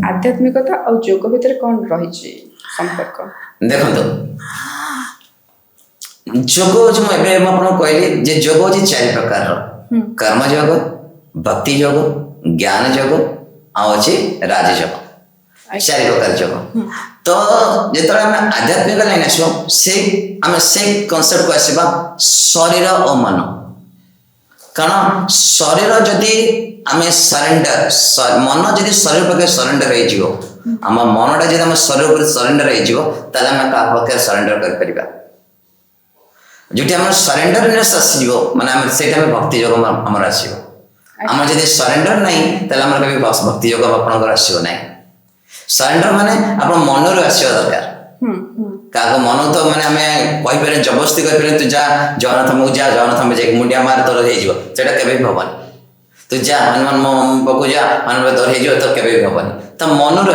ଆଧ୍ୟାତ୍ମିକତା ଆଉ ଯୋଗ ଭିତରେ କ'ଣ ରହିଛି ସମ୍ପର୍କ? ଦେଖନ୍ତୁ ଯୋଗ ହେଉଛି ମୁଁ ଆପଣଙ୍କୁ କହିଲି ଯେ ଯୋଗ ହେଉଛି 4 ପ୍ରକାରର କର୍ମ ଯୋଗ, ଭକ୍ତି ଯୋଗ, ଜ୍ଞାନ ଯୋଗ ଆଉ ଅଛି ରାଜଯୋଗ। 4 ପ୍ରକାର ଯୋଗ। ତ ଯେତେବେଳେ ଆମେ ଆଧ୍ୟାତ୍ମିକ ଲାଇନ୍ ଆସିବ ଆମେ ସେଇ କନସେପ୍ଟକୁ ଆସିବା ଶରୀର ଓ ମନ। କାରଣ ଶରୀର ଯଦି ଆମେ ସରେଣ୍ଡର ମନ ଯଦି ଶରୀର ପାଖରେ ସରେଣ୍ଡର ହେଇଯିବ ଆମ ମନଟା ଯଦି ଆମ ଶରୀର ଉପରେ ସରେଣ୍ଡର ହେଇଯିବ ତାହେଲେ ଆମେ କାହା ପାଖରେ ସରେଣ୍ଡର କରିପାରିବା। ଯୋଉଠି ଆମର ସରେଣ୍ଡରନେସ୍ ଆସିଯିବ ମାନେ ଆମେ ସେଇଟା ଆମେ ଭକ୍ତି ଯୋଗ ଆମର ଆସିବ। ଆମର ଯଦି ସରେଣ୍ଡର ନାହିଁ ତାହେଲେ ଆମର କେବେ ଭକ୍ତି ଯୋଗ ଆପଣଙ୍କର ଆସିବ ନାହିଁ। ସରେଣ୍ଡର ମାନେ ଆପଣ ମନରୁ ଆସିବା ଦରକାର। କାହାକୁ ମନ ତ ମାନେ ଆମେ କହିପାରିବା ଜବରଦସ୍ତି କହିପାରିବା ତୁ ଯା ଜଗନ୍ନାଥଙ୍କୁ ଯା ଜଗନ୍ନାଥଙ୍କୁ ଯାଇକି ମୁଣ୍ଡିଆ ମାର ତୋର ହେଇଯିବ ସେଇଟା କେବେ ବି ହବନି। ତୁ ଯା ହନୁମାନ ମୋ ପାଖକୁ ଯା ହନୁମାନ ତୋର ହେଇଯିବ ତ କେବେ ବି ହବନି। ତ ମନରୁ